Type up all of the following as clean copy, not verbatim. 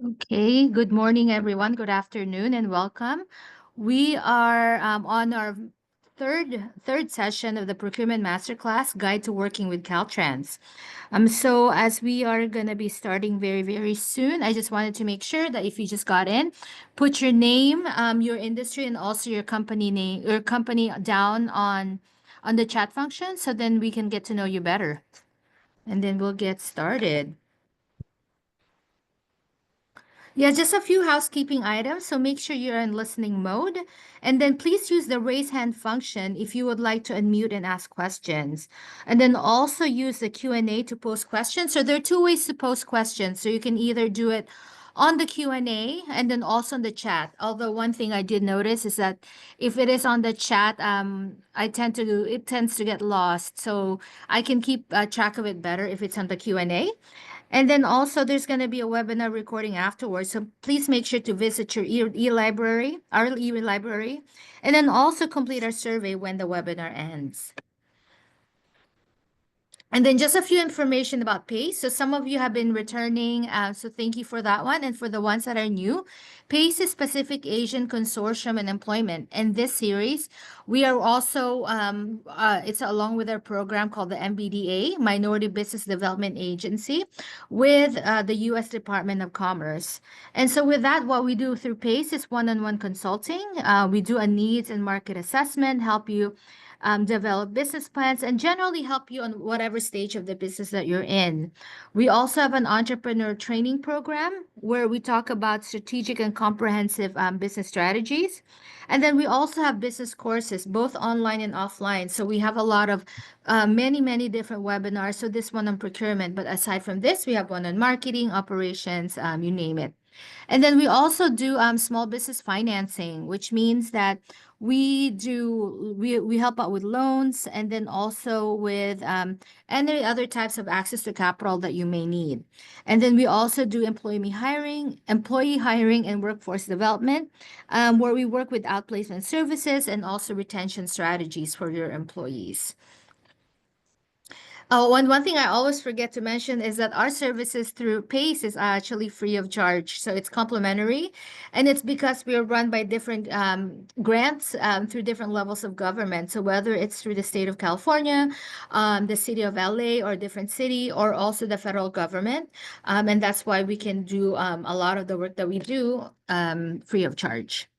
Okay, good morning, everyone. Good afternoon, and welcome. We are on our third session of the Procurement Masterclass Guide to Working with Caltrans. So as we are gonna be starting very soon, I just wanted to make sure that if you just got in, put your name, your industry, and also your company name, your company down on the chat function, so then we can get to know you better, and then we'll get started. Yeah, just a few housekeeping items. So make sure you're in listening mode. And then please use the raise hand function if you would like to unmute and ask questions. And then also use the Q&A to post questions. So there are two ways to post questions. So you can either do it on the Q&A and then also in the chat. Although one thing I did notice is that if it is on the chat, it tends to get lost. So I can keep track of it better if it's on the Q&A. And then also there's going to be a webinar recording afterwards. So please make sure to visit your e-library, our e-library, and then also complete our survey when the webinar ends. And then just a few information about PACE. So some of you have been returning, so thank you for that one. And for the ones that are new, PACE is Pacific Asian Consortium and Employment. In this series, we are also, it's along with our program called the MBDA, Minority Business Development Agency, with the U.S. Department of Commerce. And so with that, what we do through PACE is one-on-one consulting. We do a needs and market assessment, help you develop business plans, and generally help you on whatever stage of the business that you're in. We also have an entrepreneur training program where we talk about strategic and comprehensive business strategies. And then we also have business courses, both online and offline. So we have a lot of many different webinars. So this one on procurement, but aside from this, we have one on marketing, operations, you name it. And then we also do small business financing, which means that we help out with loans and then also with any other types of access to capital that you may need. And then we also do employee hiring and workforce development, where we work with outplacement services and also retention strategies for your employees. Oh, one thing I always forget to mention is that our services through PACE is actually free of charge. So it's complimentary. And it's because we are run by different grants through different levels of government. So whether it's through the state of California, the city of LA, or a different city, or also the federal government. And that's why we can do a lot of the work that we do free of charge.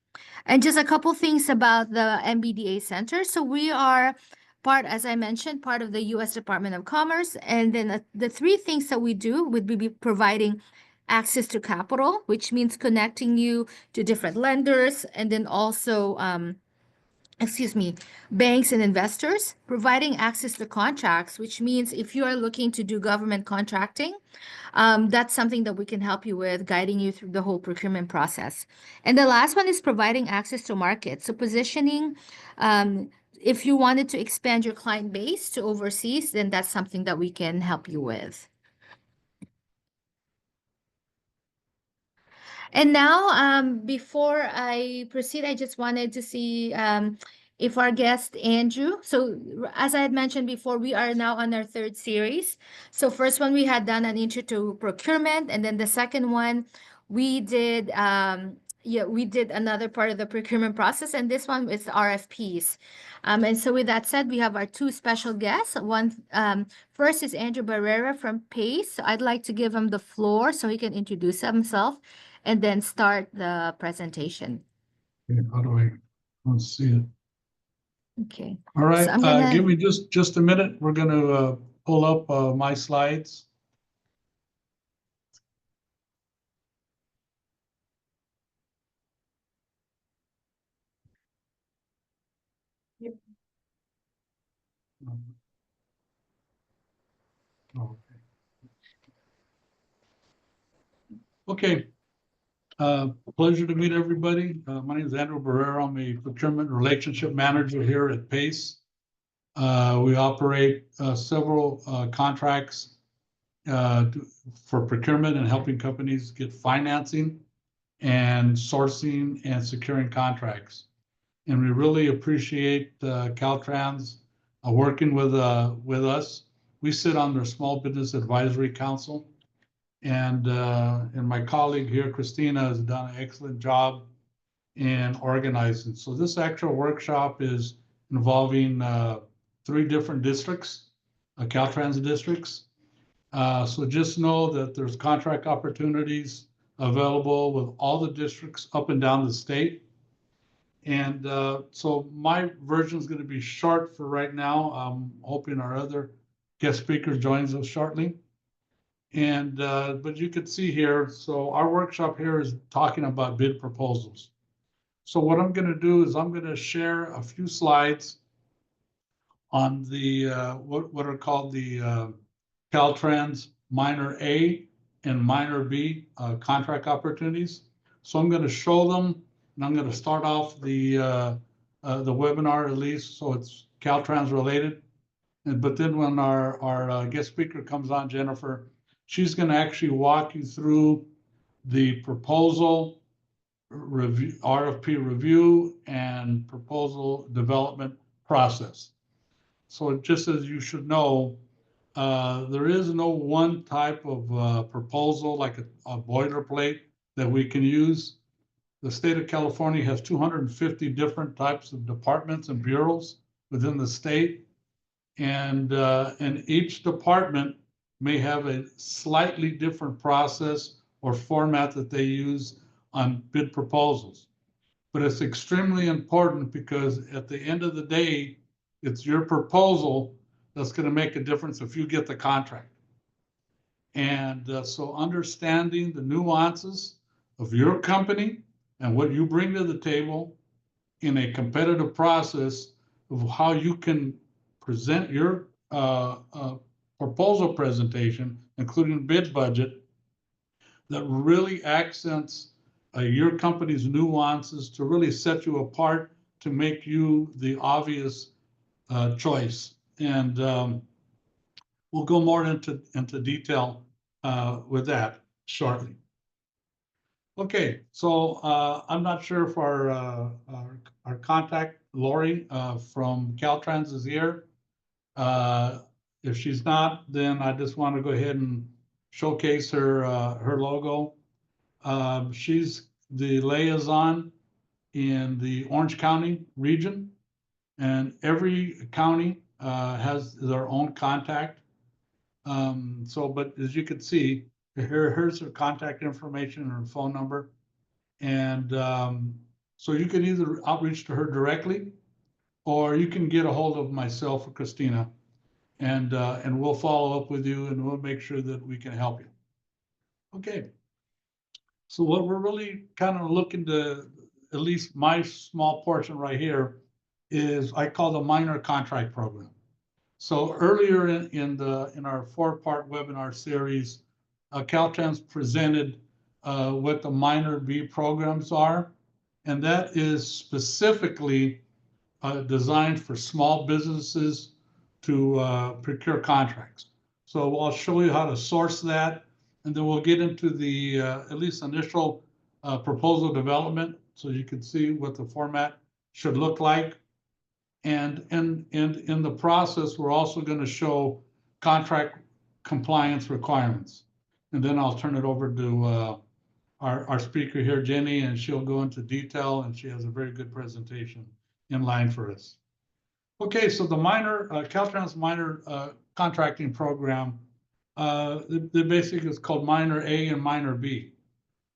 And just a couple things about the MBDA Center. So we are as I mentioned, part of the U.S. Department of Commerce. And then the three things that we do would be providing access to capital, which means connecting you to different lenders, and then also, banks and investors, providing access to contracts, which means if you are looking to do government contracting, that's something that we can help you with, guiding you through the whole procurement process. And the last one is providing access to markets. So positioning, if you wanted to expand your client base to overseas, then that's something that we can help you with. And now, before I proceed, I just wanted to see if our guest, Andrew, so as I had mentioned before, we are now on our third series. So first one, we had done an intro to procurement, and then the second one, we did another part of the procurement process, and this one is RFPs. And so with that said, we have our two special guests. First is Andrew Barrera from PACE. So I'd like to give him the floor so he can introduce himself and then start the presentation. Okay, how do I let's see it? Okay. All right, So give me just a minute. We're going to pull up my slides. Yep. Okay. Pleasure to meet everybody. My name is Andrew Barrera. I'm a procurement relationship manager here at PACE. We operate several contracts for procurement and helping companies get financing and sourcing and securing contracts. And we really appreciate Caltrans working with us. We sit on their Small Business Advisory Council. And my colleague here, Christina, has done an excellent job in organizing. So this actual workshop is involving 3 different districts, Caltrans districts. So just know that there's contract opportunities available with all the districts up and down the state. And so my version is going to be short for right now. I'm hoping our other guest speaker joins us shortly. And but you can see here, so our workshop here is talking about bid proposals. So what I'm going to do is I'm going to share a few slides on the what are called the Caltrans Minor A and Minor B contract opportunities. So I'm going to show them, and I'm going to start off the webinar at least, so it's Caltrans related. But then when our guest speaker comes on, Jennifer, she's going to actually walk you through the proposal review, RFP review, and proposal development process. So just as you should know, there is no one type of proposal like a boilerplate that we can use. The state of California has 250 different types of departments and bureaus within the state. And each department may have a slightly different process or format that they use on bid proposals. But it's extremely important because at the end of the day, it's your proposal that's going to make a difference if you get the contract. And so understanding the nuances of your company and what you bring to the table in a competitive process of how you can present your proposal presentation, including bid budget, that really accents your company's nuances to really set you apart, to make you the obvious choice. And we'll go more into detail with that shortly. Okay, so I'm not sure if our contact, Lori from Caltrans, is here. If she's not, then I just want to go ahead and showcase her her logo. She's the liaison in the Orange County region, and every county has their own contact. So, but as you can see, here's her contact information and her phone number. And so you can either outreach to her directly, or you can get a hold of myself or Christina, and we'll follow up with you, and we'll make sure that we can help you. Okay. So what we're really kind of looking to, at least my small portion right here, is I call the minor contract program. So earlier in our 4-part webinar series, Caltrans presented what the minor B programs are, and that is specifically designed for small businesses to procure contracts. So I'll show you how to source that, and then we'll get into the at least initial proposal development, so you can see what the format should look like. And in the process, we're also going to show contract compliance requirements. And then I'll turn it over to our speaker here, Jenny, and she'll go into detail, and she has a very good presentation in line for us. Okay, so the minor Caltrans minor contracting program, the basic is called minor A and minor B.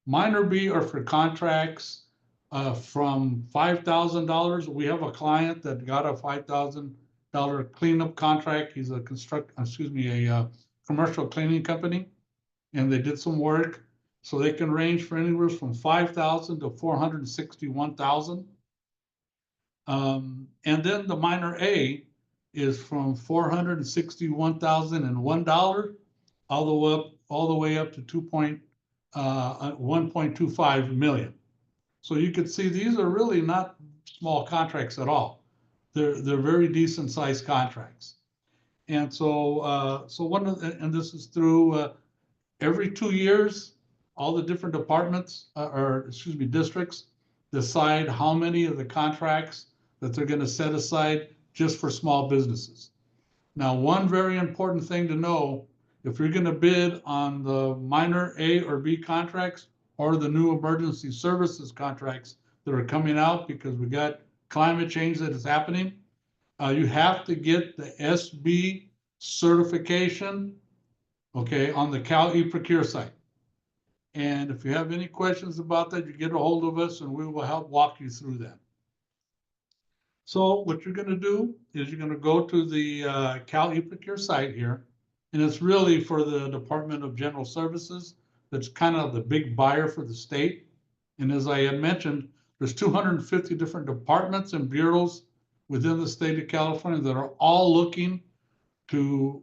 Minor B are for contracts from $5,000. We have a client that got a $5,000 cleanup contract. He's a commercial cleaning company, and they did some work. So they can range for anywhere from $5,000 to $461,000. And then the minor A is from $461,001 all the way up to 1.25 million. So you can see these are really not small contracts at all. They're very decent sized contracts. And so and this is through every 2 years, all the different departments districts decide how many of the contracts that they're going to set aside just for small businesses. Now, one very important thing to know if you're going to bid on the minor A or B contracts or the new emergency services contracts that are coming out because we got climate change that is happening, you have to get the SB certification, okay, on the Cal eProcure site. And if you have any questions about that, you get a hold of us and we will help walk you through that. So what you're going to do is you're going to go to the Cal eProcure site here, and it's really for the Department of General Services. That's kind of the big buyer for the state. And as I had mentioned, there's 250 different departments and bureaus within the state of California that are all looking to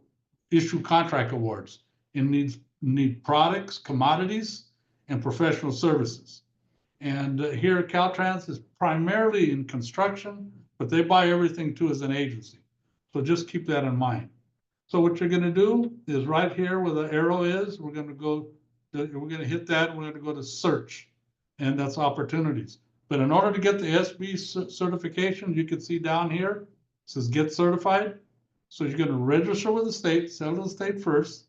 issue contract awards and need products, commodities, and professional services. And here at Caltrans is primarily in construction, but they buy everything too as an agency. So just keep that in mind. So what you're going to do is right here where the arrow is, we're going to hit that. We're going to go to search, and that's opportunities. But in order to get the SB certification, you can see down here, it says get certified. So you're going to register with the state, sell to the state first.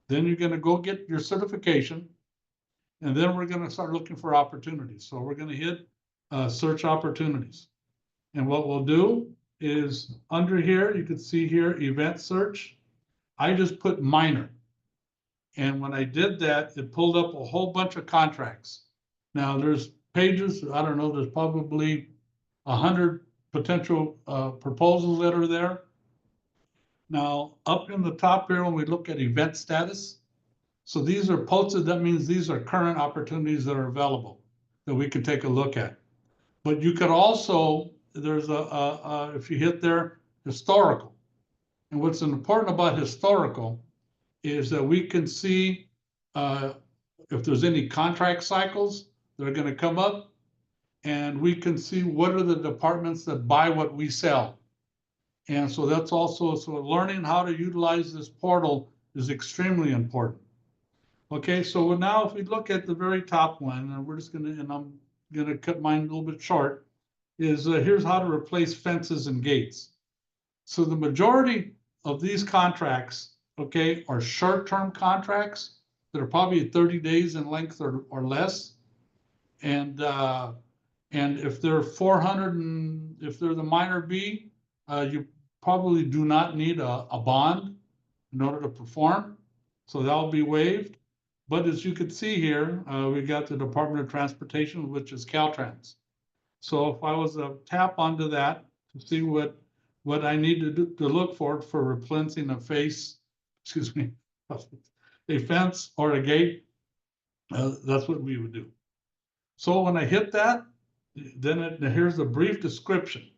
Then you're going to go get your certification. And then we're going to start looking for opportunities. So we're going to hit search opportunities. And what we'll do is under here, you can see here, event search. I just put minor. And when I did that, it pulled up a whole bunch of contracts. Now there's pages, I don't know, there's probably 100 potential proposals that are there. Now up in the top here, when we look at event status, so these are posted, that means these are current opportunities that are available that we can take a look at. But you could also, there's if you hit there, historical. And what's important about historical is that we can see if there's any contract cycles that are going to come up, and we can see what are the departments that buy what we sell. And so that's also, so learning how to utilize this portal is extremely important. Okay, so now if we look at the very top one, and we're just gonna, and I'm gonna cut mine a little bit short, is here's how to replace fences and gates. So the majority of these contracts, okay, are short-term contracts that are probably 30 days in length or less. And if they're 400 and if they're the minor B, you probably do not need a bond in order to perform. So that'll be waived. But as you can see here, we got the Department of Transportation, which is Caltrans. So if I was to tap onto that to see what I need to do to look for replacing a fence or a gate, that's what we would do. So when I hit that, then here's a brief description.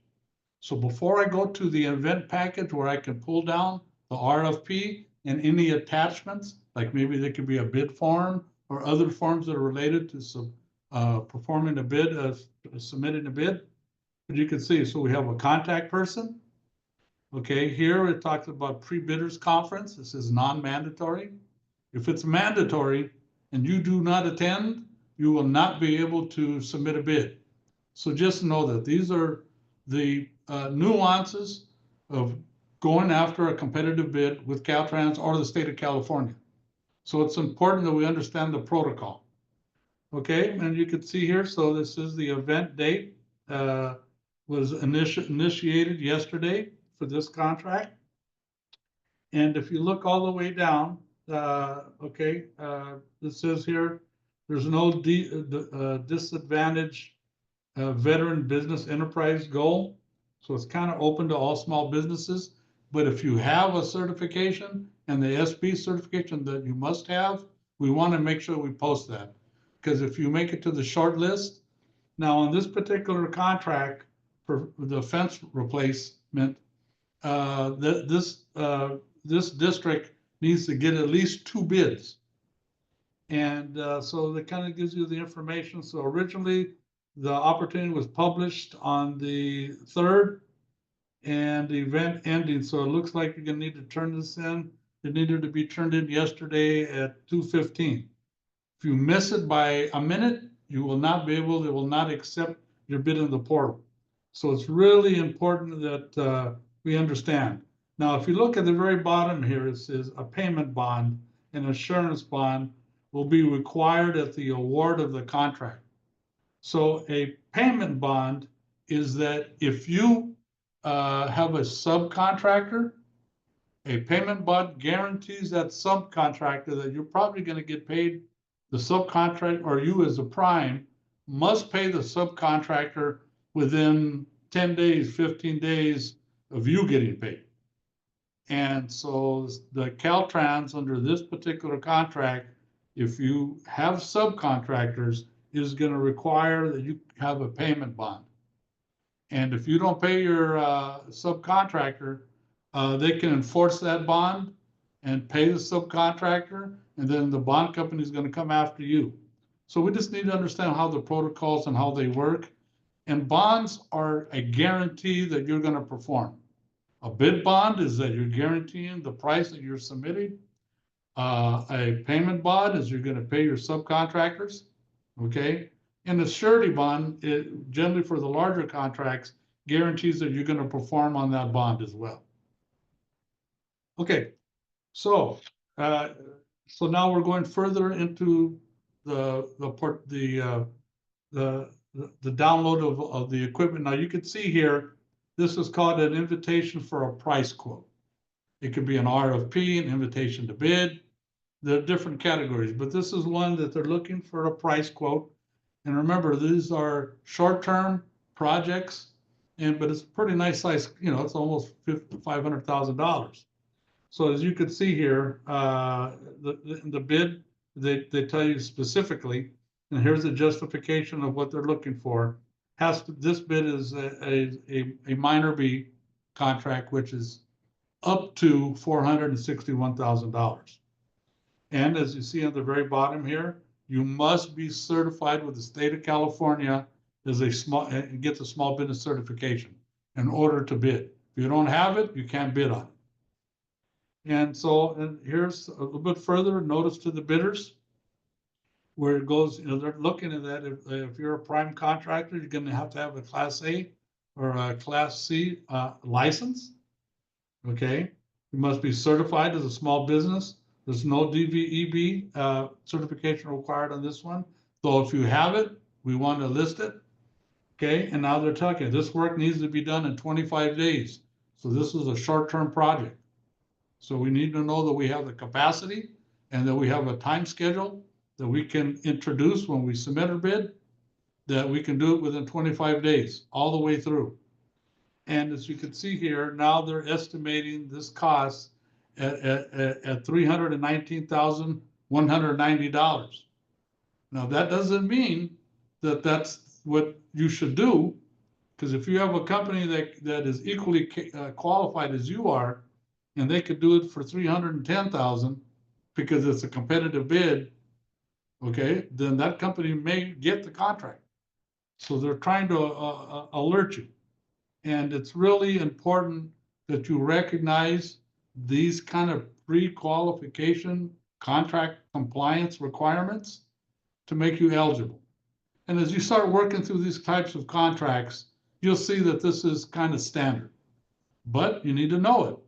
So before I go to the event package where I can pull down the RFP and any attachments, like maybe there could be a bid form or other forms that are related to performing a bid, submitting a bid. But you can see, so we have a contact person. Okay, here it talks about pre-bidders conference. This is non-mandatory. If it's mandatory and you do not attend, you will not be able to submit a bid. So just know that these are the nuances of going after a competitive bid with Caltrans or the state of California. So it's important that we understand the protocol. Okay, and you can see here, so this is the event date, was initiated yesterday for this contract. And if you look all the way down, okay, it says here, there's no disadvantaged veteran business enterprise goal. So it's kind of open to all small businesses. But if you have a certification and the SB certification that you must have, we want to make sure we post that. Because if you make it to the short list, now on this particular contract for the fence replacement, this district needs to get at least 2 bids. And so that kind of gives you the information. So originally the opportunity was published on the 3rd and the event ending. So it looks like you're gonna need to turn this in. It needed to be turned in yesterday at 2:15. If you miss it by a minute, you will not be able, they will not accept your bid in the portal. So it's really important that we understand. Now, if you look at the very bottom here, it says a payment bond, an assurance bond will be required at the award of the contract. So a payment bond is that if you have a subcontractor, a payment bond guarantees that subcontractor that you're probably going to get paid. The subcontractor, or you as a prime, must pay the subcontractor within 10 days, 15 days of you getting paid. And so the Caltrans, under this particular contract, if you have subcontractors, is going to require that you have a payment bond. And if you don't pay your subcontractor, they can enforce that bond and pay the subcontractor, and then the bond company is going to come after you. So we just need to understand how the protocols and how they work. And bonds are a guarantee that you're going to perform. A bid bond is that you're guaranteeing the price that you're submitting. A payment bond is you're going to pay your subcontractors, okay? And the surety bond, generally for the larger contracts, guarantees that you're going to perform on that bond as well. Okay, so now we're going further into the download of the equipment. Now you can see here, this is called an invitation for a price quote. It could be an RFP, an invitation to bid. There are different categories, but this is one that they're looking for a price quote. And remember, these are short-term projects, but it's a pretty nice size, it's almost $500,000. So as you can see here, the bid, they tell you specifically, and here's the justification of what they're looking for. This bid is a minor B contract, which is up to $461,000. And as you see on the very bottom here, you must be certified with the state of California as and get the small business certification in order to bid. If you don't have it, you can't bid on it. And here's a little bit further, notice to the bidders, where it goes, they're looking at that. If you're a prime contractor, you're going to have a Class A or a Class C license. Okay, you must be certified as a small business. There's no DVEB certification required on this one. So if you have it, we want to list it. Okay, and now they're talking, this work needs to be done in 25 days. So this is a short-term project. So we need to know that we have the capacity and that we have a time schedule that we can introduce when we submit a bid, that we can do it within 25 days, all the way through. And as you can see here, now they're estimating this cost at $319,190. Now that doesn't mean that that's what you should do, because if you have a company that is equally qualified as you are, and they could do it for $310,000 because it's a competitive bid, okay, then that company may get the contract. So they're trying to alert you. And it's really important that you recognize these kind of pre-qualification contract compliance requirements to make you eligible. And as you start working through these types of contracts, you'll see that this is kind of standard, but you need to know it.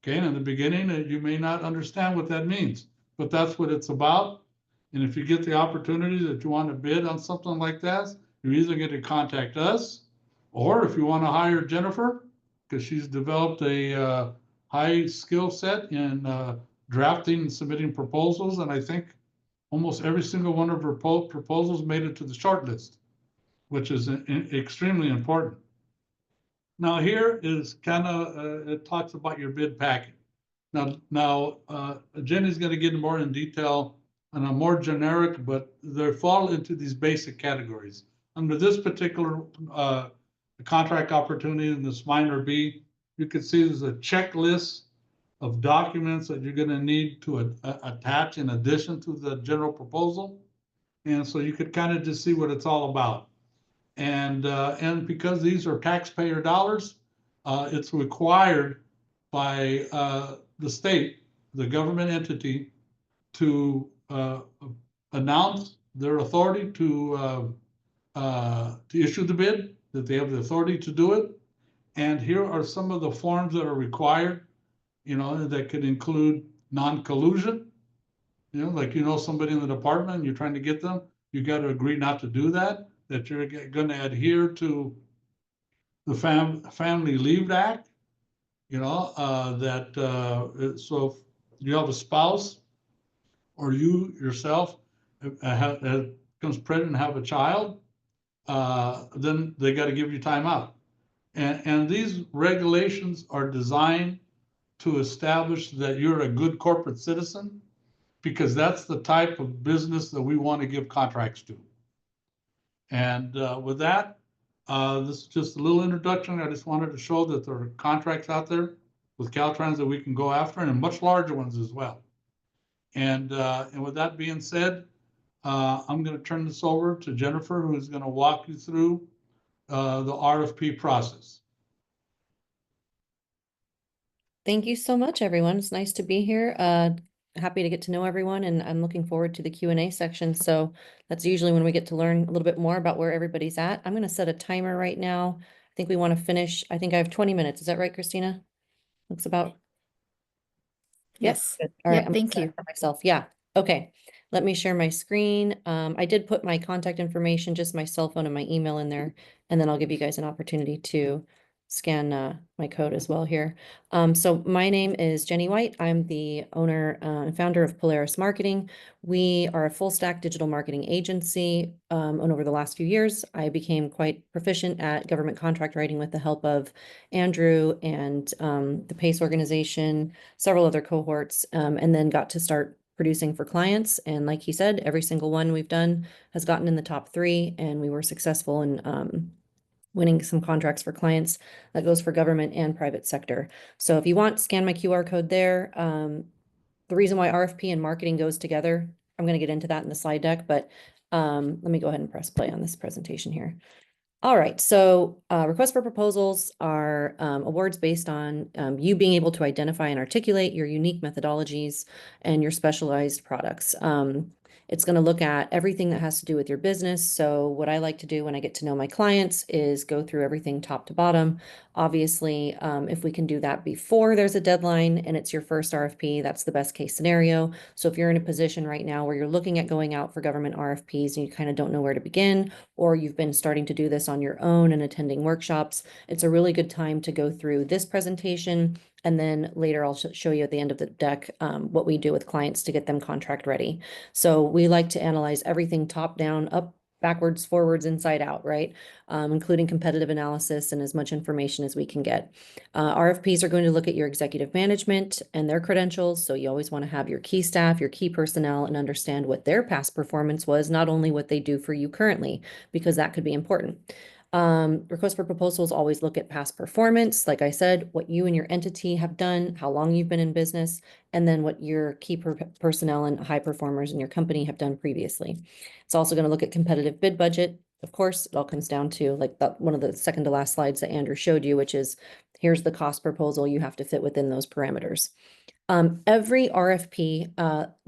Okay, and in the beginning, you may not understand what that means, but that's what it's about. And if you get the opportunity that you want to bid on something like that, you're either going to contact us, or if you want to hire Jennifer, because she's developed a high skill set in drafting and submitting proposals, and I think almost every single one of her proposals made it to the short list, which is extremely important. Now here is kind of, it talks about your bid packet. Now Jenny's going to get more in detail on a more generic, but they fall into these basic categories. Under this particular contract opportunity in this minor B, you can see there's a checklist of documents that you're going to need to attach in addition to the general proposal. And so you could kind of just see what it's all about. And because these are taxpayer dollars, it's required by the state, the government entity, to announce their authority to issue the bid, that they have the authority to do it. And here are some of the forms that are required. that could include non-collusion. Like, somebody in the department, you're trying to get them, you got to agree not to do that, that you're going to adhere to the Family Leave Act, so if you have a spouse or you yourself becomes pregnant and have a child, then they got to give you time out. And these regulations are designed to establish that you're a good corporate citizen, because that's the type of business that we want to give contracts to. And with that, this is just a little introduction. I just wanted to show that there are contracts out there with Caltrans that we can go after, and much larger ones as well. And with that being said, I'm going to turn this over to Jennifer, who's going to walk you through the RFP process. Thank you so much, everyone. It's nice to be here. Happy to get to know everyone, and I'm looking forward to the Q&A section. So that's usually when we get to learn a little bit more about where everybody's at. I'm going to set a timer right now. I think we want to finish. I think I have 20 minutes. Is that right, Christina? Looks about. Yes. Good. All right. Yep, I'm thank set you. for myself. Yeah. Okay. Let me share my screen. I did put my contact information, just my cell phone and my email in there, and then I'll give you guys an opportunity to scan my code as well here. So my name is Jenny White. I'm the owner and founder of Polaris Marketing. We are a full stack digital marketing agency. And over the last few years, I became quite proficient at government contract writing with the help of Andrew and the PACE organization, several other cohorts, and then got to start producing for clients. And like he said, every single one we've done has gotten in the top 3, and we were successful in winning some contracts for clients. That goes for government and private sector. So if you want, scan my QR code there. The reason why RFP and marketing goes together, I'm going to get into that in the slide deck, but let me go ahead and press play on this presentation here. All right, so requests for proposals are awards based on you being able to identify and articulate your unique methodologies and your specialized products. It's going to look at everything that has to do with your business. So what I like to do when I get to know my clients is go through everything top to bottom. Obviously, if we can do that before there's a deadline and it's your first RFP, that's the best case scenario. So if you're in a position right now where you're looking at going out for government RFPs and you kind of don't know where to begin, or you've been starting to do this on your own and attending workshops, it's a really good time to go through this presentation. And then later I'll show you at the end of the deck what we do with clients to get them contract ready. So we like to analyze everything top down, up, backwards, forwards, inside out, right? Including competitive analysis and as much information as we can get. RFPs are going to look at your executive management and their credentials. So you always want to have your key staff, your key personnel, and understand what their past performance was, not only what they do for you currently, because that could be important. Requests for proposals always look at past performance. Like I said, what you and your entity have done, how long you've been in business, and then what your key personnel and high performers in your company have done previously. It's also going to look at competitive bid budget. Of course, it all comes down to like one of the second to last slides that Andrew showed you, which is here's the cost proposal. You have to fit within those parameters. Every RFP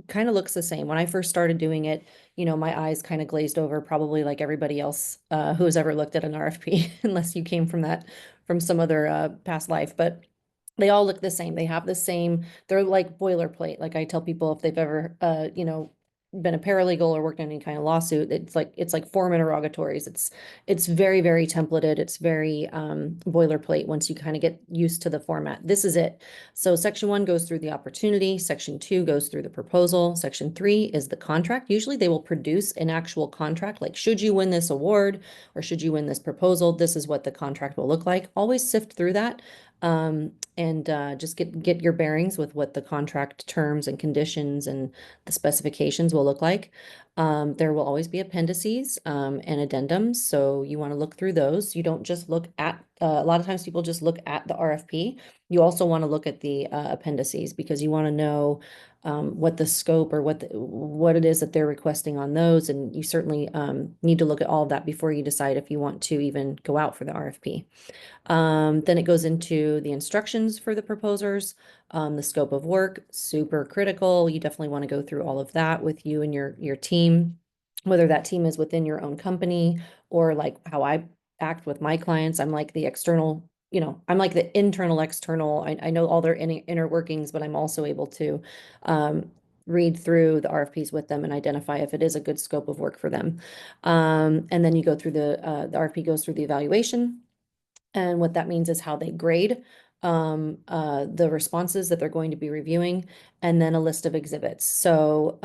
kind of looks the same. When I first started doing it, my eyes kind of glazed over, probably like everybody else who has ever looked at an RFP, unless you came from some other past life. But they all look the same. They have the same, they're like boilerplate. Like I tell people, if they've ever, been a paralegal or worked on any kind of lawsuit, it's like form interrogatories. It's very, very templated. It's very boilerplate once you kind of get used to the format. This is it. So section 1 goes through the opportunity. Section 2 goes through the proposal. Section 3 is the contract. Usually they will produce an actual contract, like should you win this award or should you win this proposal, this is what the contract will look like. Always sift through that. And just get your bearings with what the contract terms and conditions and the specifications will look like. There will always be appendices and addendums, so you want to look through those. You don't just look at, a lot of times people just look at the RFP. You also want to look at the appendices because you want to know what the scope or what it is that they're requesting on those, and you certainly need to look at all of that before you decide if you want to even go out for the RFP. Then it goes into the instructions for the proposers, the scope of work, super critical. You definitely want to go through all of that with you and your team, whether that team is within your own company or like how I act with my clients. I'm like the external you know, I'm like the internal, external. I know all their inner workings, but I'm also able to read through the RFPs with them and identify if it is a good scope of work for them. And then you go through the RFP goes through the evaluation. And what that means is how they grade the responses that they're going to be reviewing, and then a list of exhibits. So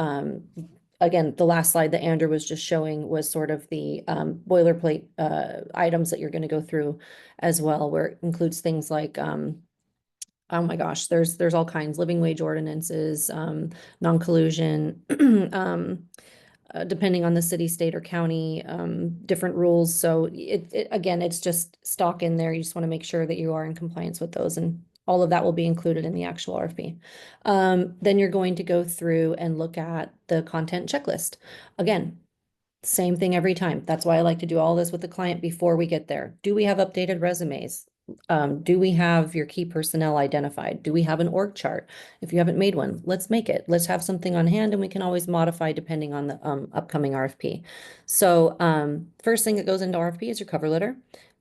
again, the last slide that Andrew was just showing was sort of the boilerplate items that you're going to go through as well, where it includes things like oh my gosh, there's all kinds, living wage ordinances, non-collusion, depending on the city, state, or county, different rules. So again, it's just stock in there. You just want to make sure that you are in compliance with those, and all of that will be included in the actual RFP. Then you're going to go through and look at the content checklist. Again, same thing every time. That's why I like to do all this with the client before we get there. Do we have updated resumes? Do we have your key personnel identified? Do we have an org chart? If you haven't made one, let's make it. Let's have something on hand, and we can always modify depending on the upcoming RFP. So first thing that goes into RFP is your cover letter.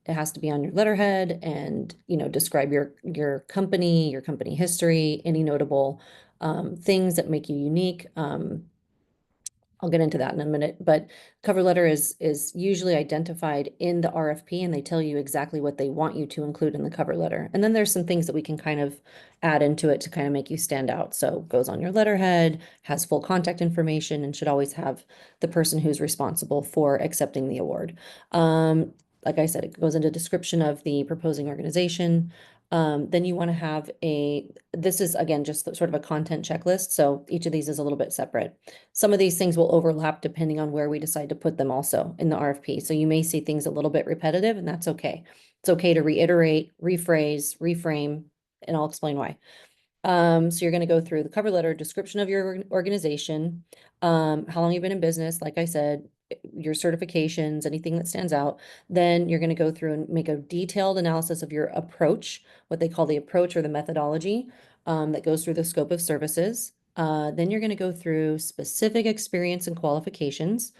It has to be on your letterhead and, you know, describe your company history, any notable things that make you unique. I'll get into that in a minute, but cover letter is usually identified in the RFP, and they tell you exactly what they want you to include in the cover letter. And then there's some things that we can kind of add into it to kind of make you stand out. So it goes on your letterhead, has full contact information, and should always have the person who's responsible for accepting the award. Like I said, it goes into description of the proposing organization. Then you want to have this is again just sort of a content checklist. So each of these is a little bit separate. Some of these things will overlap depending on where we decide to put them also in the RFP. So you may see things a little bit repetitive, and that's okay. It's okay to reiterate, rephrase, reframe, and I'll explain why. So you're going to go through the cover letter, description of your organization, how long you've been in business, like I said, your certifications, anything that stands out. Then you're going to go through and make a detailed analysis of your approach, what they call the approach or the methodology, that goes through the scope of services. Then you're going to go through specific experience and qualifications.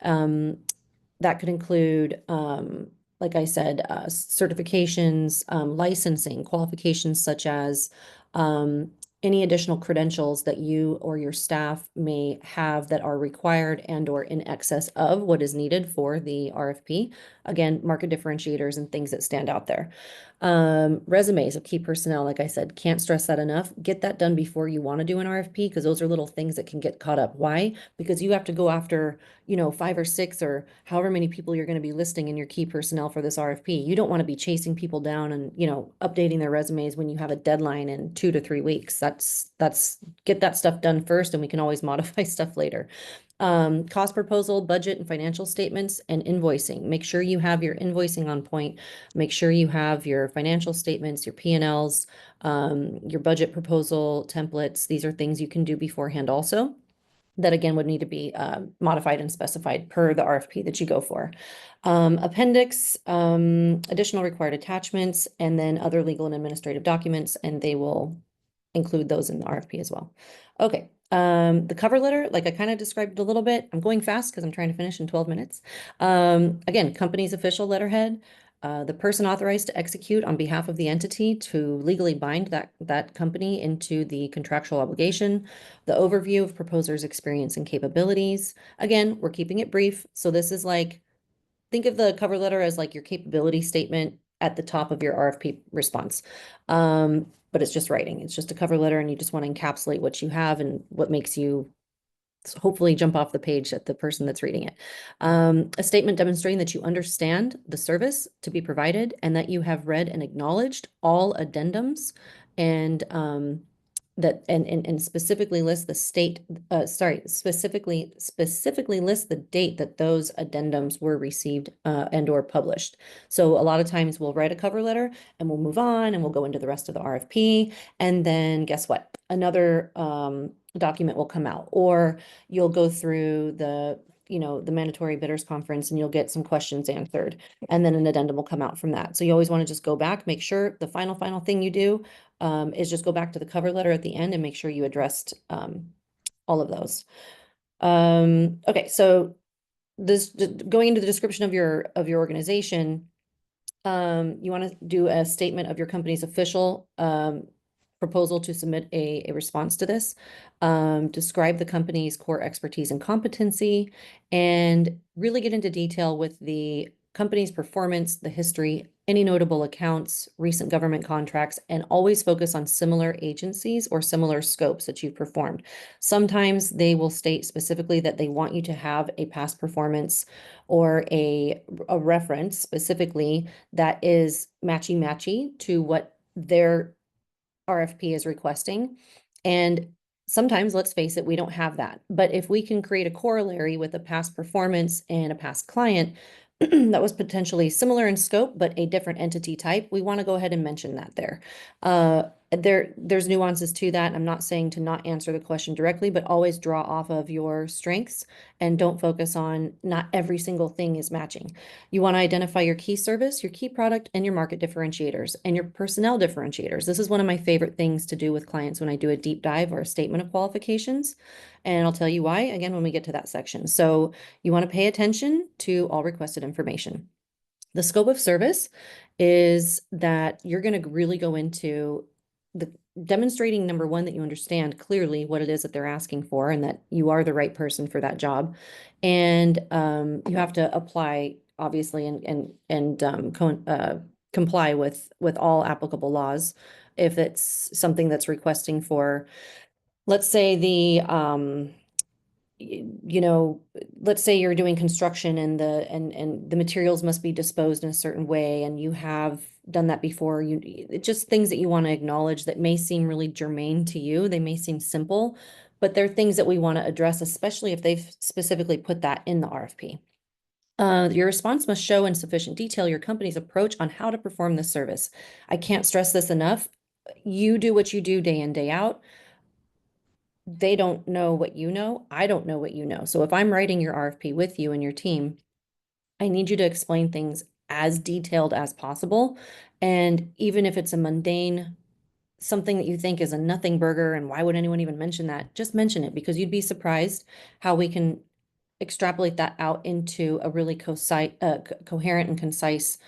That could include, like I said, certifications, licensing, qualifications such as any additional credentials that you or your staff may have that are required and or in excess of what is needed for the RFP. Again, market differentiators and things that stand out there. Resumes of key personnel, like I said, can't stress that enough. Get that done before you want to do an RFP, because those are little things that can get caught up. Why? Because you have to go after, you know, 5 or 6 or however many people you're going to be listing in your key personnel for this RFP. You don't want to be chasing people down and, you know, updating their resumes when you have a deadline in 2 to 3 weeks. That's get that stuff done first, and we can always modify stuff later. Cost proposal, budget and financial statements, and invoicing. Make sure you have your invoicing on point. Make sure you have your financial statements, your P&Ls, your budget proposal templates. These are things you can do beforehand also, that again would need to be modified and specified per the RFP that you go for. Appendix, additional required attachments, and then other legal and administrative documents, and they will include those in the RFP as well. Okay, the cover letter, like I kind of described it a little bit. I'm going fast because I'm trying to finish in 12 minutes. Again, company's official letterhead, the person authorized to execute on behalf of the entity to legally bind that company into the contractual obligation, the overview of proposer's experience and capabilities. Again, we're keeping it brief. So this is like, think of the cover letter as like your capability statement at the top of your RFP response. But it's just writing. It's just a cover letter, and you just want to encapsulate what you have and what makes you hopefully jump off the page at the person that's reading it. A statement demonstrating that you understand the service to be provided and that you have read and acknowledged all addendums, and that and specifically list the specifically list the date that those addendums were received and or published. So a lot of times we'll write a cover letter and we'll move on and we'll go into the rest of the RFP, and then guess what? Another document will come out, or you'll go through the mandatory bidders conference and you'll get some questions answered, and then an addendum will come out from that. So you always want to just go back, make sure the final thing you do is just go back to the cover letter at the end and make sure you addressed all of those. Okay, so this going into the description of your organization, You want to do a statement of your company's official proposal to submit a response to this. Describe the company's core expertise and competency, and really get into detail with the company's performance, the history, any notable accounts, recent government contracts, and always focus on similar agencies or similar scopes that you've performed. Sometimes they will state specifically that they want you to have a past performance or a reference specifically that is matchy to what their RFP is requesting. And sometimes, let's face it, we don't have that. But if we can create a corollary with a past performance and a past client that was potentially similar in scope, but a different entity type, we want to go ahead and mention that there. There's nuances to that. I'm not saying to not answer the question directly, but always draw off of your strengths and don't focus on not every single thing is matching. You want to identify your key service, your key product, and your market differentiators and your personnel differentiators. This is one of my favorite things to do with clients when I do a deep dive or a statement of qualifications. And I'll tell you why, again, when we get to that section. So you want to pay attention to all requested information. The scope of service is that you're going to really go into the demonstrating, number one, that you understand clearly what it is that they're asking for and that you are the right person for that job. And you have to apply, obviously, and comply with all applicable laws. If it's something that's requesting for, let's say let's say you're doing construction and the materials must be disposed in a certain way, and you have done that before. Just things that you want to acknowledge that may seem really germane to you. They may seem simple, but they're things that we want to address, especially if they've specifically put that in the RFP. Your response must show in sufficient detail your company's approach on how to perform this service. I can't stress this enough. You do what you do day in, day out. They don't know what you know. I don't know what you know. So if I'm writing your RFP with you and your team, I need you to explain things as detailed as possible. And even if it's a mundane, something that you think is a nothing burger, and why would anyone even mention that? Just mention it, because you'd be surprised how we can extrapolate that out into a really coherent and concise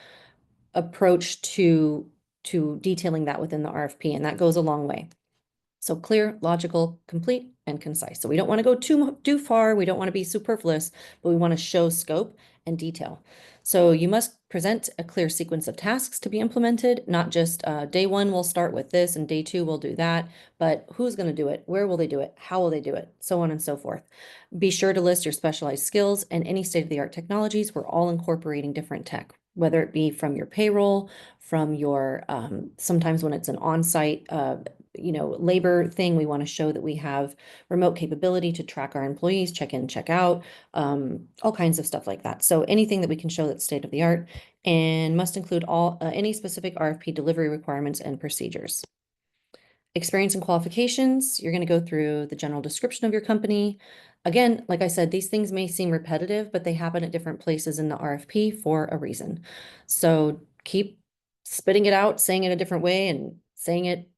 approach to detailing that within the RFP. And that goes a long way. So clear, logical, complete, and concise. So we don't want to go too far. We don't want to be superfluous, but we want to show scope and detail. So you must present a clear sequence of tasks to be implemented, not just day one, we'll start with this, and day two, we'll do that, but who's going to do it? Where will they do it? How will they do it? So on and so forth. Be sure to list your specialized skills and any state-of-the-art technologies. We're all incorporating different tech, whether it be from your payroll, from your, sometimes when it's an on-site, labor thing, we want to show that we have remote capability to track our employees, check in, check out, all kinds of stuff like that. So anything that we can show that's state of the art, and must include all any specific RFP delivery requirements and procedures. Experience and qualifications, you're going to go through the general description of your company. Again, like I said, these things may seem repetitive, but they happen at different places in the RFP for a reason. So keep spitting it out, saying it a different way, and saying it,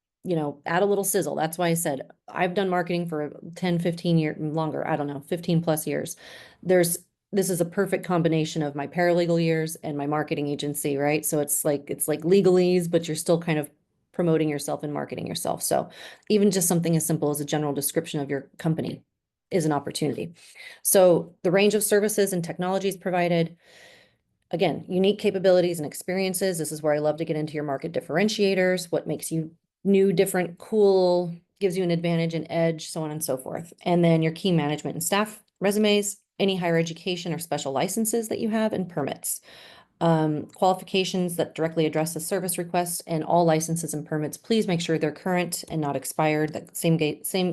add a little sizzle. That's why I said I've done marketing for 10, 15 years, longer, I don't know, 15 plus years. This is a perfect combination of my paralegal years and my marketing agency, right? So it's like legalese, but you're still kind of promoting yourself and marketing yourself. So even just something as simple as a general description of your company is an opportunity. So the range of services and technologies provided, again, unique capabilities and experiences. This is where I love to get into your market differentiators, what makes you new, different, cool, gives you an advantage and edge, so on and so forth. And then your key management and staff resumes, any higher education or special licenses that you have, and permits. Qualifications that directly address the service request, and all licenses and permits, please make sure they're current and not expired. That same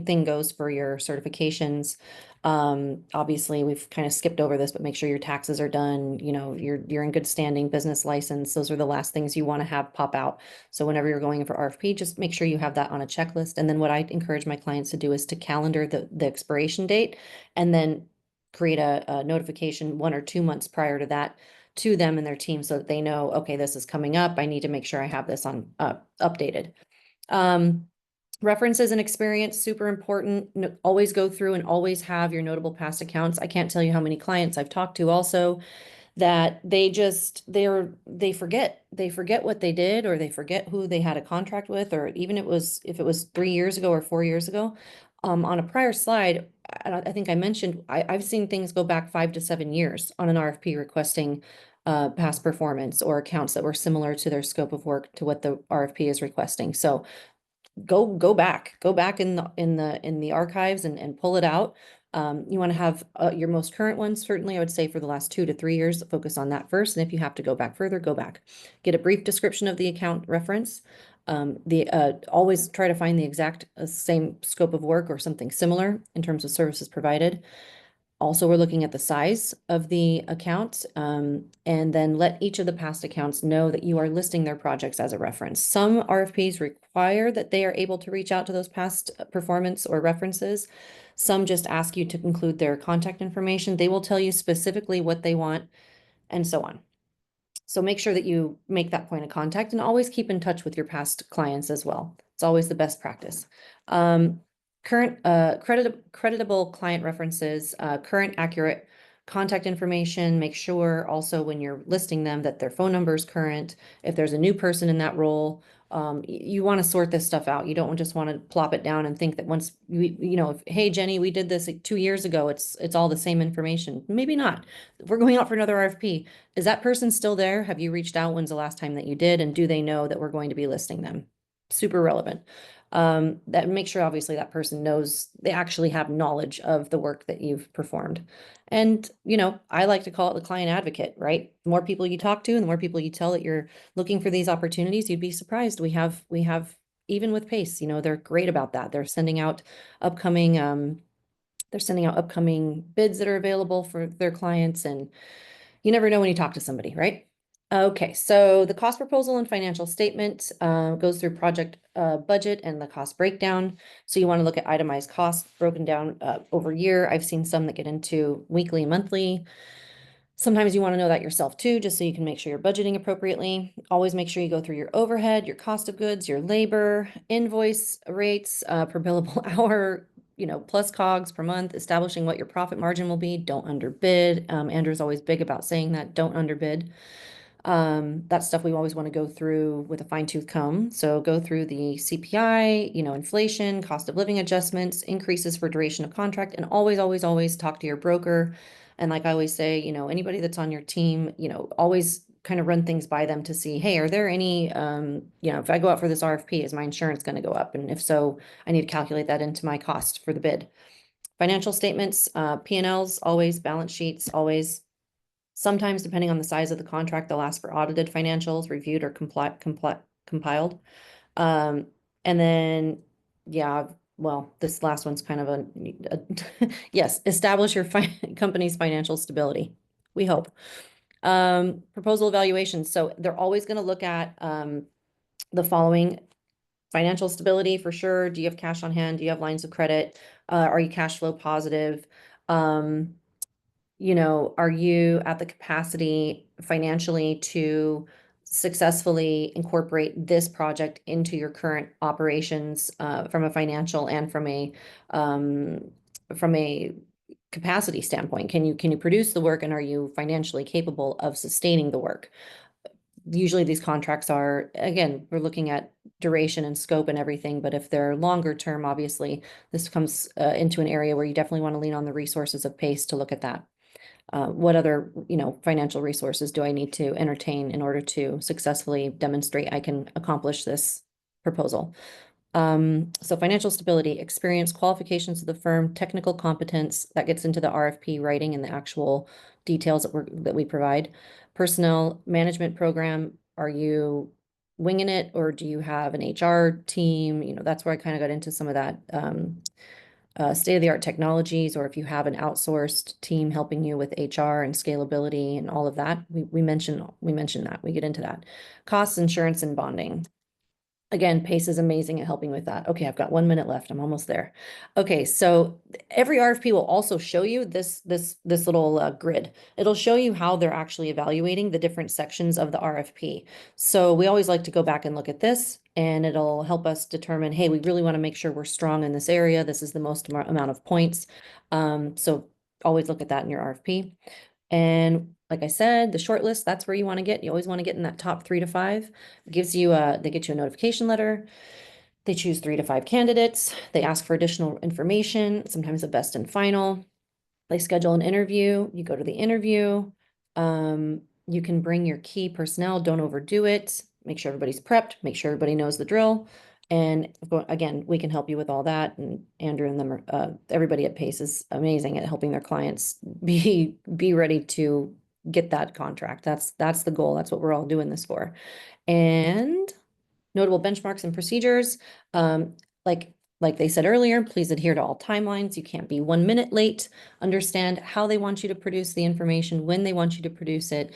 thing goes for your certifications. Obviously we've kind of skipped over this, but make sure your taxes are done, you're in good standing, business license. Those are the last things you want to have pop out. So whenever you're going in for RFP, just make sure you have that on a checklist. And then what I encourage my clients to do is to calendar the expiration date, and then create a notification 1 or 2 months prior to that to them and their team, so that they know, okay, this is coming up. I need to make sure I have this on updated. References and experience, super important. Always go through and always have your notable past accounts. I can't tell you how many clients I've talked to also that they forget what they did, or they forget who they had a contract with, or even if it was 3 years ago or 4 years ago. On a prior slide, I think I mentioned, I've seen things go back 5 to 7 years on an RFP requesting past performance or accounts that were similar to their scope of work to what the RFP is requesting. So go back in the archives and pull it out. You want to have your most current ones. Certainly, I would say for the last 2 to 3 years, focus on that first. And if you have to go back further, go back. Get a brief description of the account reference. Always try to find the exact same scope of work or something similar in terms of services provided. Also, we're looking at the size of the account, and then let each of the past accounts know that you are listing their projects as a reference. Some RFPs require that they are able to reach out to those past performance or references. Some just ask you to include their contact information. They will tell you specifically what they want, and so on. So make sure that you make that point of contact, and always keep in touch with your past clients as well. It's always the best practice. Current creditable client references, current accurate contact information. Make sure also when you're listing them that their phone number is current. If there's a new person in that role, you want to sort this stuff out. You don't just want to plop it down and think that once hey Jenny, we did this 2 years ago, it's all the same information. Maybe not. If we're going out for another RFP, is that person still there? Have you reached out? When's the last time that you did? And do they know that we're going to be listing them? Super relevant. That make sure obviously that person knows, they actually have knowledge of the work that you've performed. And, I like to call it the client advocate, right? The more people you talk to and the more people you tell that you're looking for these opportunities, you'd be surprised. We have, even with PACE, they're great about that. They're sending out upcoming bids that are available for their clients, and you never know when you talk to somebody, right? Okay, so the cost proposal and financial statement goes through project budget and the cost breakdown. So you want to look at itemized costs broken down over year. I've seen some that get into weekly, monthly. Sometimes you want to know that yourself too, just so you can make sure you're budgeting appropriately. Always make sure you go through your overhead, your cost of goods, your labor, invoice rates per billable hour, plus COGS per month, establishing what your profit margin will be. Don't underbid. Andrew's always big about saying that, don't underbid. That's stuff we always want to go through with a fine-tooth comb. So go through the CPI, inflation, cost of living adjustments, increases for duration of contract, and always, always, always talk to your broker. And like I always say, anybody that's on your team, always kind of run things by them to see, hey, are there any, if I go out for this RFP, is my insurance going to go up? And if so, I need to calculate that into my cost for the bid. Financial statements, P&Ls, always, balance sheets, always. Sometimes, depending on the size of the contract, they'll ask for audited financials, reviewed or compiled. And then, this last one's kind of a yes, establish your company's financial stability, we hope. Proposal evaluation. So they're always going to look at the following: financial stability for sure. Do you have cash on hand? Do you have lines of credit? Are you cash flow positive? Are you at the capacity financially to successfully incorporate this project into your current operations from a financial and from a capacity standpoint? Can you produce the work, and are you financially capable of sustaining the work? Usually these contracts are, again, we're looking at duration and scope and everything, but if they're longer term, obviously this comes into an area where you definitely want to lean on the resources of PACE to look at that. What other, financial resources do I need to entertain in order to successfully demonstrate I can accomplish this proposal? So financial stability, experience, qualifications of the firm, technical competence, that gets into the RFP writing and the actual details that we provide. Personnel management program, are you winging it, or do you have an HR team? That's where I kind of got into some of that state-of-the-art technologies, or if you have an outsourced team helping you with HR and scalability and all of that. We mentioned that. We get into that. Costs, insurance, and bonding. Again, PACE is amazing at helping with that. Okay, I've got 1 minute left. I'm almost there. Okay, so every RFP will also show you this little grid. It'll show you how they're actually evaluating the different sections of the RFP. So we always like to go back and look at this, and it'll help us determine, hey, we really want to make sure we're strong in this area. This is the most amount of points. So always look at that in your RFP. And like I said, the short list, that's where you want to get. You always want to get in that top 3 to 5. It gives you they get you a notification letter. They choose 3 to 5 candidates. They ask for additional information, sometimes a best and final. They schedule an interview. You go to the interview. You can bring your key personnel. Don't overdo it. Make sure everybody's prepped. Make sure everybody knows the drill. And again, we can help you with all that. And Andrew and them, everybody at Pace is amazing at helping their clients be ready to get that contract. That's the goal. That's what we're all doing this for. And notable benchmarks and procedures. Like they said earlier, please adhere to all timelines. You can't be 1 minute late. Understand how they want you to produce the information, when they want you to produce it.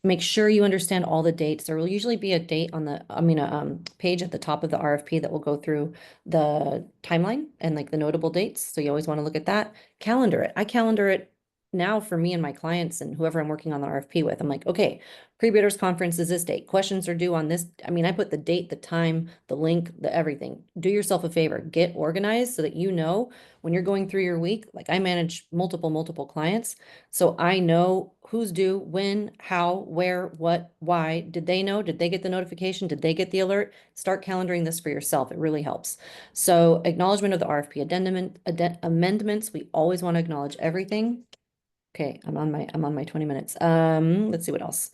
Make sure you understand all the dates. There will usually be a date on the, page at the top of the RFP that will go through the timeline and like the notable dates. So you always want to look at that. Calendar it. I calendar it now for me and my clients and whoever I'm working on the RFP with. I'm like, okay, pre-bidders conference is this date. Questions are due on this. I mean, I put the date, the time, the link, the everything. Do yourself a favor, get organized so that you know when you're going through your week. Like I manage multiple clients. So I know who's due, when, how, where, what, why. Did they know? Did they get the notification? Did they get the alert? Start calendaring this for yourself. It really helps. So acknowledgement of the RFP amendments. We always want to acknowledge everything. Okay, I'm on my 20 minutes. Let's see what else.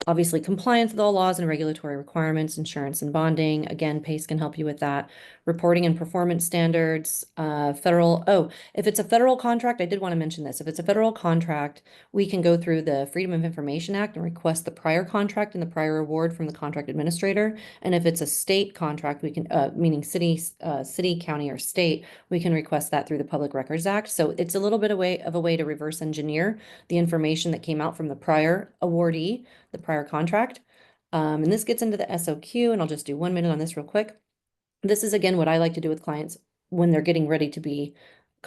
Obviously, compliance with all laws and regulatory requirements, insurance and bonding. Again, PACE can help you with that. Reporting and performance standards, if it's a federal contract, I did want to mention this. If it's a federal contract, we can go through the Freedom of Information Act and request the prior contract and the prior award from the contract administrator. And if it's a state contract, we can, meaning city, county, or state, we can request that through the Public Records Act. So it's a little bit of a way to reverse engineer the information that came out from the prior awardee, the prior contract. And this gets into the SOQ, and I'll just do 1 minute on this real quick. This is, again, what I like to do with clients when they're getting ready to be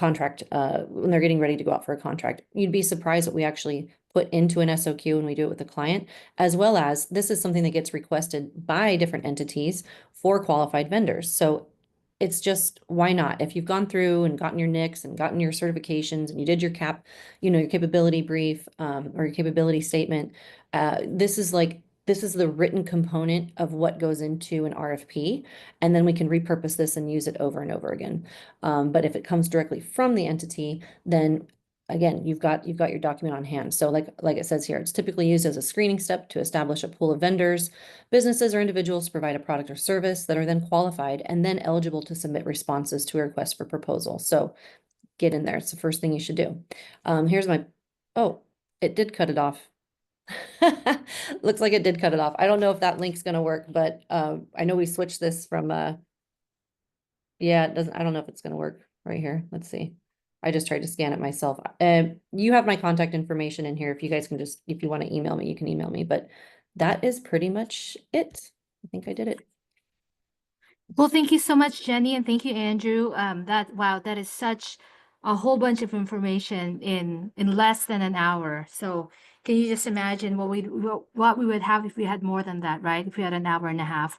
when they're getting ready to go out for a contract. You'd be surprised what we actually put into an SOQ when we do it with the client, as well as this is something that gets requested by different entities for qualified vendors. So it's just, why not? If you've gone through and gotten your NICs and gotten your certifications and you did your your capability brief, or your capability statement, this is the written component of what goes into an RFP, and then we can repurpose this and use it over and over again. But if it comes directly from the entity, then again, you've got your document on hand. So like it says here, it's typically used as a screening step to establish a pool of vendors, businesses, or individuals to provide a product or service that are then qualified and then eligible to submit responses to a request for proposal. So get in there. It's the first thing you should do. It did cut it off. Looks like it did cut it off. I don't know if that link's going to work, but I know we switched this from yeah, it doesn't. I don't know if it's going to work right here. Let's see. I just tried to scan it myself. You have my contact information in here. If you guys can if you want to email me, you can email me, but that is pretty much it. I think I did it. Well, thank you so much, Jenny, and thank you, Andrew. That is such a whole bunch of information in less than an hour. So can you just imagine what we would have if we had more than that, right? If we had an hour and a half.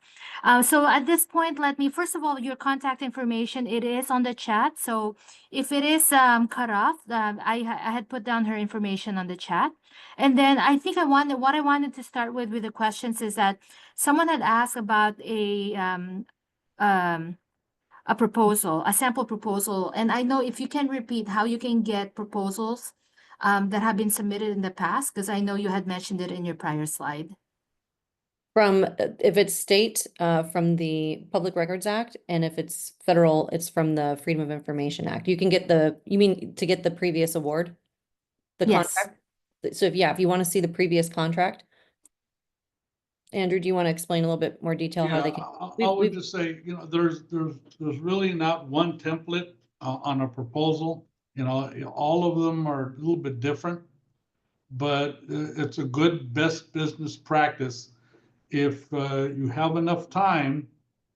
So at this point, let me, first of all, your contact information, it is on the chat. So if it is cut off, I had put down her information on the chat. And then I think what I wanted to start with the questions is that someone had asked about a proposal, a sample proposal. And I know if you can repeat how you can get proposals that have been submitted in the past, because I know you had mentioned it in your prior slide. If it's state, from the Public Records Act, and if it's federal, it's from the Freedom of Information Act. You can get you mean to get the previous award? The Yes. contract? So if you want to see the previous contract, Andrew, do you want to explain a little bit more detail how they can? I would just say, there's really not one template on a proposal. All of them are a little bit different, but it's a good best business practice if you have enough time,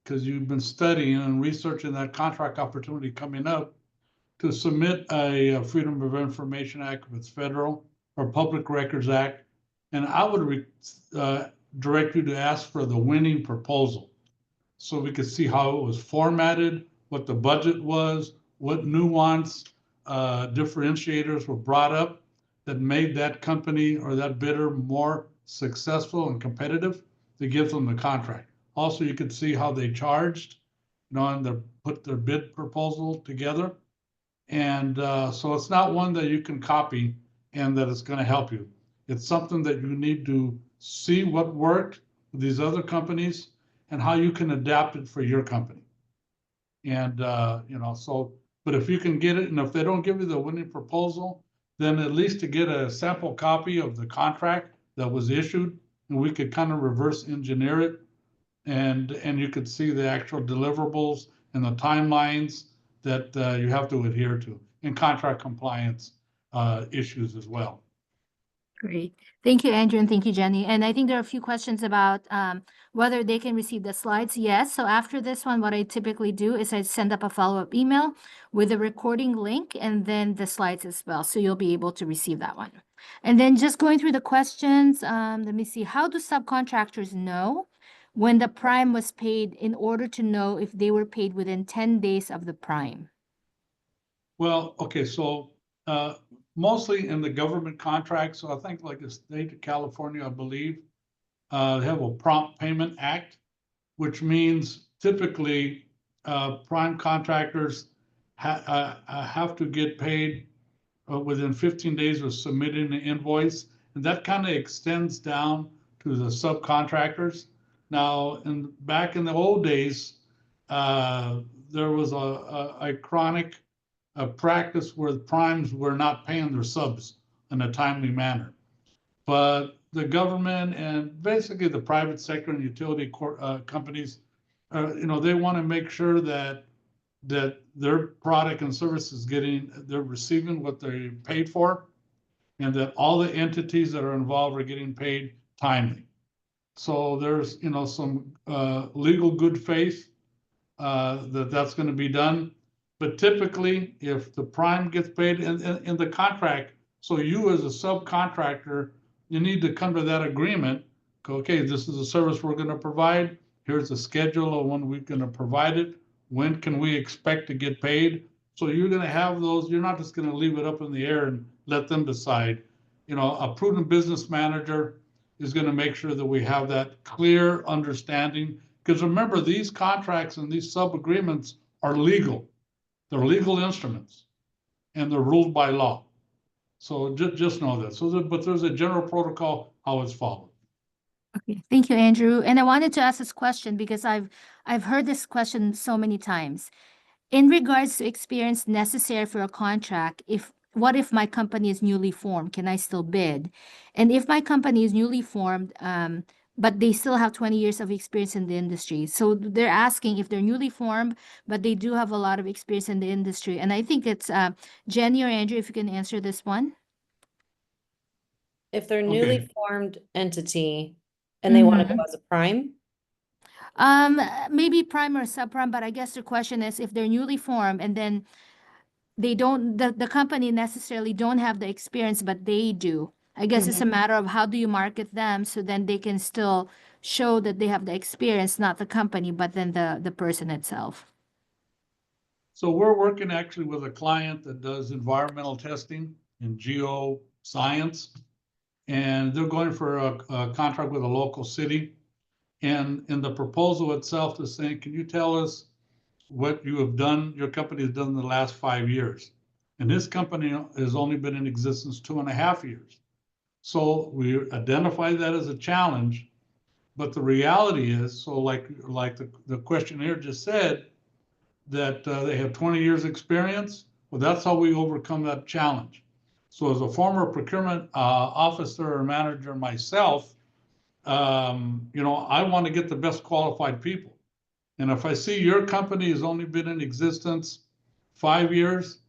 because you've been studying and researching that contract opportunity coming up, to submit a Freedom of Information Act if it's federal, or Public Records Act. And I would direct you to ask for the winning proposal, so we could see how it was formatted, what the budget was, what nuance differentiators were brought up. that made that company or that bidder more successful and competitive that gives them the contract. Also, you can see how they charged, and put their bid proposal together. And so it's not one that you can copy and that it's going to help you. It's something that you need to see what worked with these other companies and how you can adapt it for your company. And, but if you can get it, and if they don't give you the winning proposal, then at least to get a sample copy of the contract that was issued, and we could kind of reverse engineer it. And you could see the actual deliverables and the timelines that you have to adhere to, and contract compliance issues as well. Great. Thank you, Andrew, and thank you, Jenny. And I think there are a few questions about whether they can receive the slides. Yes. So after this one, what I typically do is I send up a follow-up email with a recording link and then the slides as well. So you'll be able to receive that one. And then just going through the questions, let me see. How do subcontractors know when the prime was paid in order to know if they were paid within 10 days of the prime? Well, okay, so mostly in the government contracts, so I think like the state of California, I believe, they have a Prompt Payment Act, which means typically prime contractors have to get paid within 15 days of submitting an invoice. And that kind of extends down to the subcontractors. Now, back in the old days, there was a chronic practice where the primes were not paying their subs in a timely manner. But the government and basically the private sector and utility companies, they want to make sure that their product and service they're receiving what they paid for, and that all the entities that are involved are getting paid timely. So there's, some legal good faith that's going to be done. But typically, if the prime gets paid in the contract, so you as a subcontractor, you need to come to that agreement. Go, okay, this is a service we're going to provide. Here's the schedule of when we're going to provide it. When can we expect to get paid? So you're going to have those. You're not just going to leave it up in the air and let them decide. A prudent business manager is going to make sure that we have that clear understanding. Because remember, these contracts and these sub-agreements are legal. They're legal instruments, and they're ruled by law. So just know that. But there's a general protocol how it's followed. Okay, thank you, Andrew. And I wanted to ask this question because I've heard this question so many times. In regards to experience necessary for a contract, what if my company is newly formed? Can I still bid? And if my company is newly formed, but they still have 20 years of experience in the industry. So they're asking if they're newly formed, but they do have a lot of experience in the industry. And I think it's Jenny or Andrew, if you can answer this one. If they're Okay. newly formed entity and they want to go as a prime? Maybe prime or subprime, but I guess the question is if they're newly formed and then they don't, the company necessarily don't have the experience, but they do. I guess it's a matter of how do you market them so then they can still show that they have the experience, not the company, but then the person itself. So we're working actually with a client that does environmental testing and geoscience, and they're going for a contract with a local city. And in the proposal itself, they're saying, can you tell us what you have done, your company has done in the last 5 years? And this company has only been in existence 2.5 years. So we identify that as a challenge, but the reality is, so like the questionnaire just said, that they have 20 years experience. Well, that's how we overcome that challenge. So as a former procurement officer or manager myself, I want to get the best qualified people. And if I see your company has only been in existence 5 years,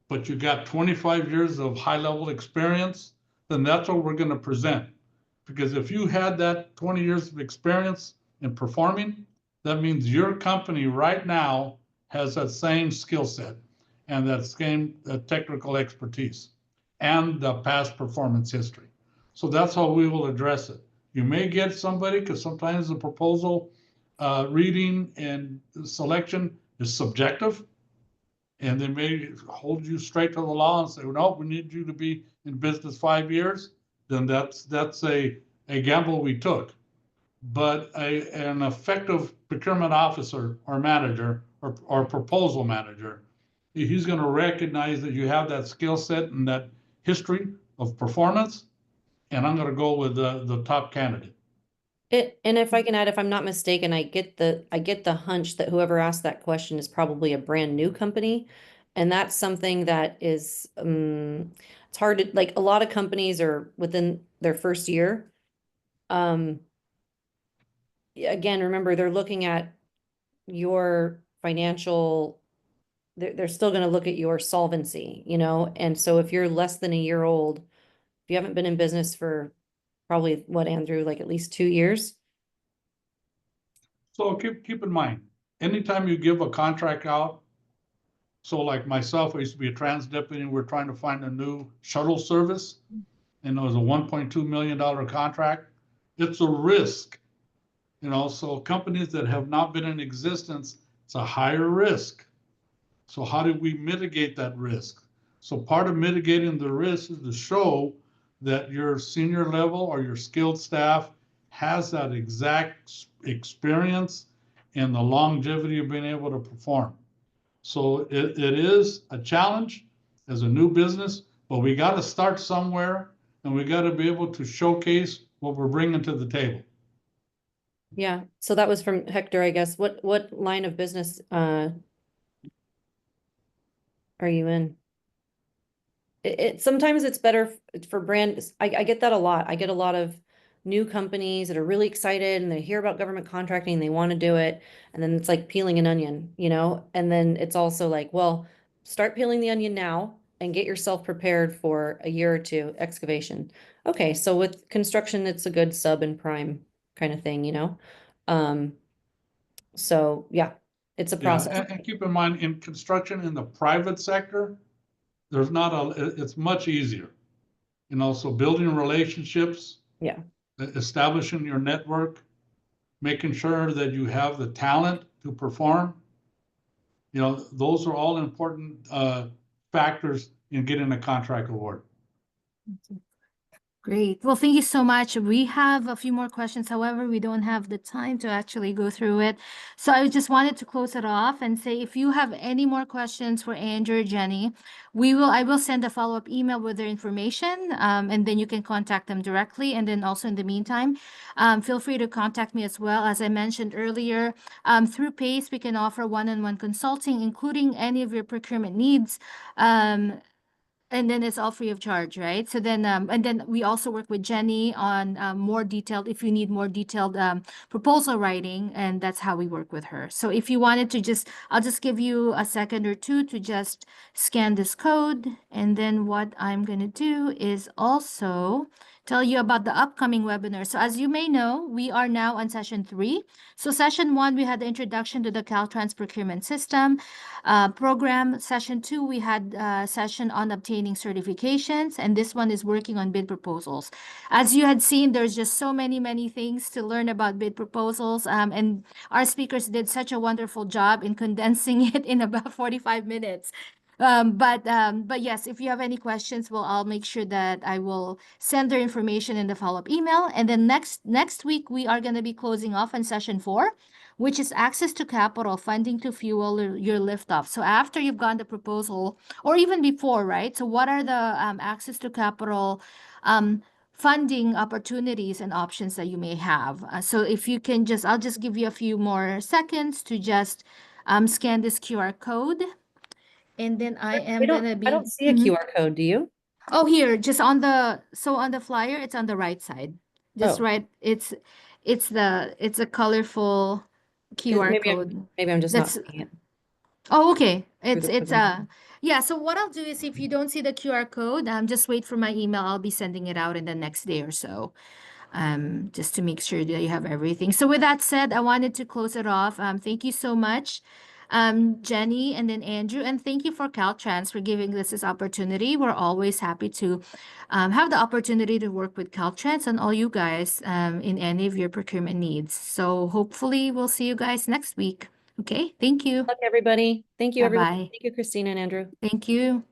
but you got 25 years of high-level experience, then that's what we're going to present. Because if you had that 20 years of experience in performing, that means your company right now has that same skill set and that same technical expertise and the past performance history. So that's how we will address it. You may get somebody, because sometimes the proposal reading and selection is subjective. and they may hold you straight to the law and say, no, we need you to be in business 5 years, then that's a gamble we took. But an effective procurement officer or manager or proposal manager, he's going to recognize that you have that skill set and that history of performance, and I'm going to go with the top candidate. And if I can add, if I'm not mistaken, I get the hunch that whoever asked that question is probably a brand new company. And that's something that is, it's hard to, like, a lot of companies are within their first year. Again, remember, they're looking at your financial, they're still going to look at your solvency, you know? And so if you're less than a year old, if you haven't been in business for probably, what, Andrew, like at least 2 years? So keep in mind, anytime you give a contract out, so like myself, I used to be a trans deputy, and we're trying to find a new shuttle service, and it was a $1.2 million contract. It's a risk, you know, so companies that have not been in existence, it's a higher risk. So how do we mitigate that risk? So part of mitigating the risk is to show that your senior level or your skilled staff has that exact experience and the longevity of being able to perform. So it is a challenge as a new business, but we got to start somewhere, and we got to be able to showcase what we're bringing to the table. Yeah, so that was from Hector, I guess. What line of business are you in? Sometimes it's better for brands. I get that a lot. I get a lot of new companies that are really excited and they hear about government contracting and they want to do it. And then it's like peeling an onion, you know? And then it's also like, well, start peeling the onion now and get yourself prepared for a year or two excavation. Okay, so with construction, it's a good sub and prime kind of thing, you know? So yeah, it's a process. Yeah, and keep in mind, in construction in the private sector, there's not it's much easier. You know, so building relationships, Yeah. establishing your network, making sure that you have the talent to perform. You know, those are all important factors in getting a contract award. Great. Well, thank you so much. We have a few more questions. However, we don't have the time to actually go through it. So I just wanted to close it off and say, if you have any more questions for Andrew or Jenny, I will send a follow-up email with their information, and then you can contact them directly. And then also in the meantime, feel free to contact me as well. As I mentioned earlier, through PACE, we can offer one-on-one consulting, including any of your procurement needs. And then it's all free of charge, right? So then, and then we also work with Jenny on more detailed, if you need more detailed proposal writing, and that's how we work with her. So if you wanted to I'll just give you a second or two to just scan this code. And then what I'm going to do is also tell you about the upcoming webinar. So as you may know, we are now on session 3. So session 1, we had the introduction to the Caltrans procurement system program. Session 2, we had a session on obtaining certifications, and this one is working on bid proposals. As you had seen, there's just so many things to learn about bid proposals, and our speakers did such a wonderful job in condensing it in about 45 minutes. But yes, if you have any questions, I'll make sure that I will send their information in the follow-up email. And then next week, we are going to be closing off on session 4, which is access to capital funding to fuel your liftoff. So after you've gotten the proposal, or even before, right? So what are the access to capital funding opportunities and options that you may have? So if you can I'll just give you a few more seconds to just scan this QR code. And then I am going to be... I don't see a QR code, do you? Oh, here, just on the flyer, it's on the right side. Just right, it's a colorful QR code. Maybe I'm just not seeing it. Oh, okay. Through the Yeah, so what I'll do is if you don't see the QR code, just wait for my email. I'll be sending it out in the next day or so. Just to make sure that you have everything. So with that said, I wanted to close it off. Thank you so much, Jenny and then Andrew, and thank you for Caltrans for giving us this opportunity. We're always happy to have the opportunity to work with Caltrans and all you guys in any of your procurement needs. So hopefully we'll see you guys next week. Okay, thank you. Good luck, everybody. Thank you, everyone. Bye-bye. Thank you, Christina and Andrew. Thank you.